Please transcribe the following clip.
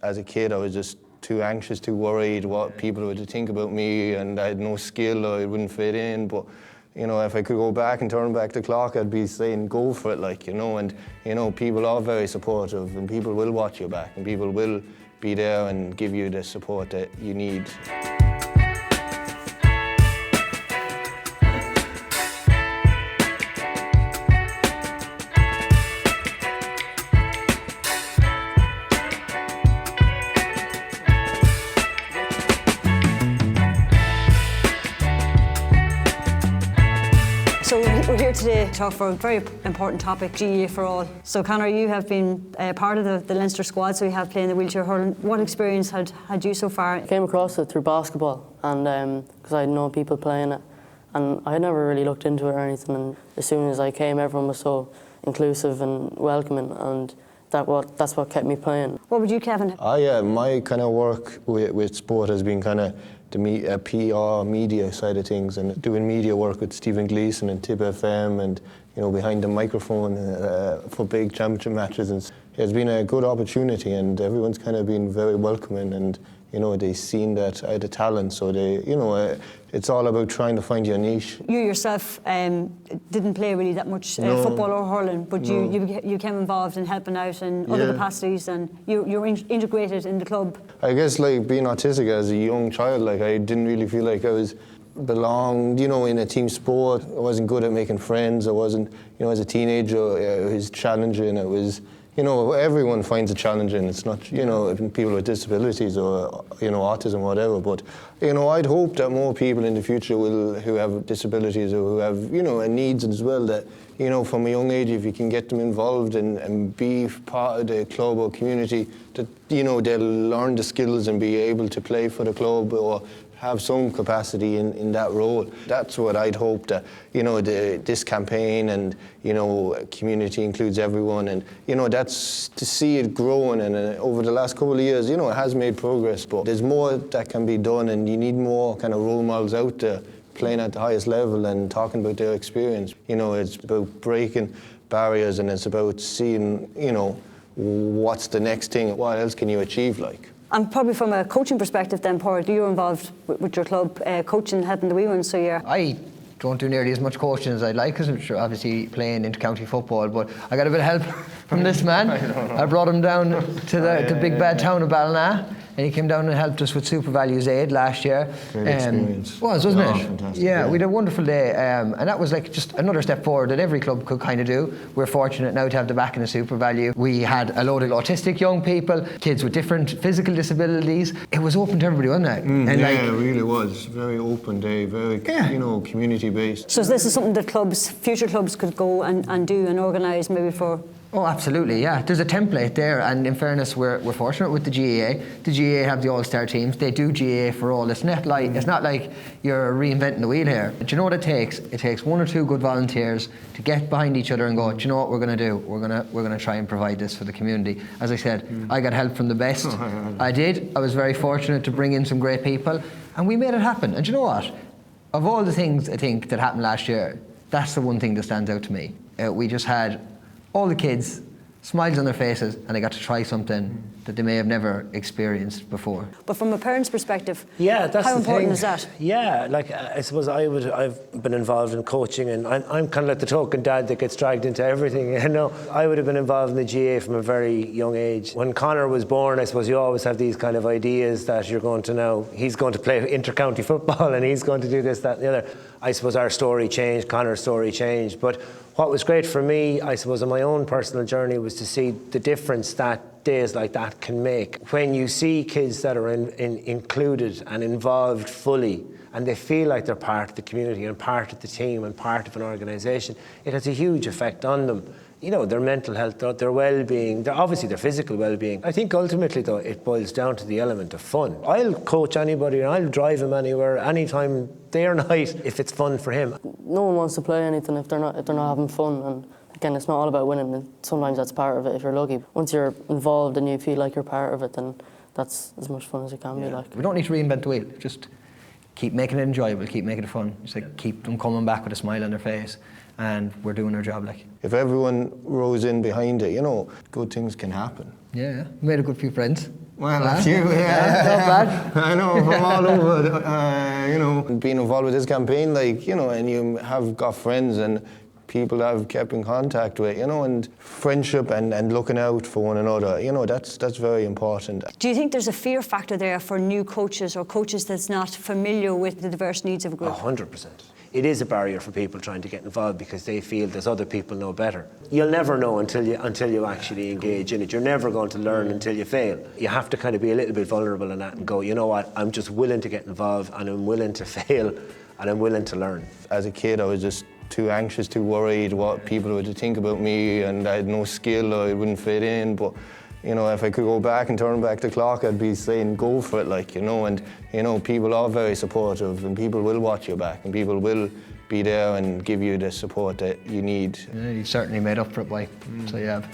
As a kid, I was just too anxious, too worried what people would think about me, and I had no skill, or I wouldn't fit in. But if I could go back and turn back the clock, I'd be saying go for it, and people are very supportive, and people will watch your back, and people will be there and give you the support that you need. So we're here today to talk for a very important topic, GAA for all. So Conor, you have been part of the Leinster squad, so you have played in the wheelchair hurling. What experience had you so far? I came across it through basketball, and because I know people playing it, and I had never really looked into it or anything. And as soon as I came, everyone was so inclusive and welcoming, and that's what kept me playing. What would you, Kevin? My kind of work with sport has been kind of the PR media side of things, and doing media work with Stephen Gleeson and Tib FM, and behind the microphone for big championship matches. And it's been a good opportunity, and everyone's kind of been very welcoming, and they've seen that I had a talent, so it's all about trying to find your niche. You yourself didn't play really that much football or hurling, but you became involved in helping out in other capacities, and you're integrated in the club. I guess being autistic as a young child, I didn't really feel like I belonged, in a team sport. I wasn't good at making friends. I wasn't, as a teenager, it was challenging. It was, everyone finds it challenging. It's not, people with disabilities or, autism, whatever. But, I'd hope that more people in the future who have disabilities or who have, needs as well, that, from a young age, if you can get them involved and be part of the club or community, that, they'll learn the skills and be able to play for the club or have some capacity in that role. That's what I'd hope that, this campaign and, community includes everyone, and, that's to see it growing. And over the last couple of years, it has made progress, but there's more that can be done, and you need more kind of role models out there playing at the highest level and talking about their experience. It's about breaking barriers, and it's about seeing, what's the next thing, what else can you achieve And probably from a coaching perspective then, Padraig, you're involved with your club, coaching, helping the wee ones, so you're... I don't do nearly as much coaching as I'd like, because I'm sure obviously playing inter-county football, but I got a bit of help from this man. I brought him down to the big bad town of Ballina, and he came down and helped us with SuperValu's aid last year. Great experience. Wasn't it? Fantastic. Yeah, we had a wonderful day, and that was just another step forward that every club could kind of do. We're fortunate now to have the backing of SuperValu. We had a load of autistic young people, kids with different physical disabilities. It was open to everybody, wasn't it? It really was. Very open day, very community based. So this is something that future clubs could go and do and organise maybe for... Oh, absolutely, yeah. There's a template there, and in fairness, we're fortunate with the GAA. The GAA have the all-star teams. They do GAA for all. It's not like you're reinventing the wheel here. Do you know what it takes? It takes one or two good volunteers to get behind each other and go, do you know what we're going to do? We're going to try and provide this for the community. As I said, I got help from the best. I did. I was very fortunate to bring in some great people, and we made it happen. And do you know what? Of all the things I think that happened last year, that's the one thing that stands out to me. We just had all the kids, smiles on their faces, and they got to try something that they may have never experienced before. But from a parent's perspective, that's how the important thing. is that? Yeah, I suppose I've been involved in coaching, and I'm kind of like the token dad that gets dragged into everything. I would have been involved in the GAA from a very young age. When Conor was born, I suppose you always have these kind of ideas that you're going to know he's going to play inter-county football and he's going to do this, that and the other. I suppose our story changed, Conor's story changed, but what was great for me, I suppose, in my own personal journey was to see the difference that days like that can make. When you see kids that are included and involved fully, and they feel like they're part of the community and part of the team and part of an organisation, it has a huge effect on them. Their mental health, their well-being, their physical well-being. I think ultimately, though, it boils down to the element of fun. I'll coach anybody and I'll drive him anywhere, anytime, day or night, if it's fun for him. No one wants to play anything if they're not having fun. And again, it's not all about winning. And sometimes that's part of it if you're lucky. Once you're involved and you feel like you're part of it, then that's as much fun as it can be. We don't need to reinvent the wheel. Just keep making it enjoyable, keep making it fun. Just keep them coming back with a smile on their face. And we're doing our job. If everyone rose in behind it, good things can happen. Yeah, we made a good few friends. Well, a few, yeah. Not bad. I know, from all over, you know, being involved with this campaign, like, you know, and you have got friends and people that I've kept in contact with, you know, and friendship and looking out for one another, you know, that's very important. Do you think there's a fear factor there for new coaches or coaches that's not familiar with the diverse needs of a group? 100%. It is a barrier for people trying to get involved because they feel there's other people know better. You'll never know until you actually engage in it. You're never going to learn until you fail. You have to kind of be a little bit vulnerable in that and go, you know what, I'm just willing to get involved and I'm willing to fail and I'm willing to learn. As a kid, I was just too anxious, too worried what people would think about me, and I had no skill, I wouldn't fit in, but you know, if I could go back and turn back the clock, I'd be saying go for it, like, you know, and you know, people are very supportive and people will watch your back and people will be there and give you the support that you need. Yeah, you've certainly made up for it, boy. So you have.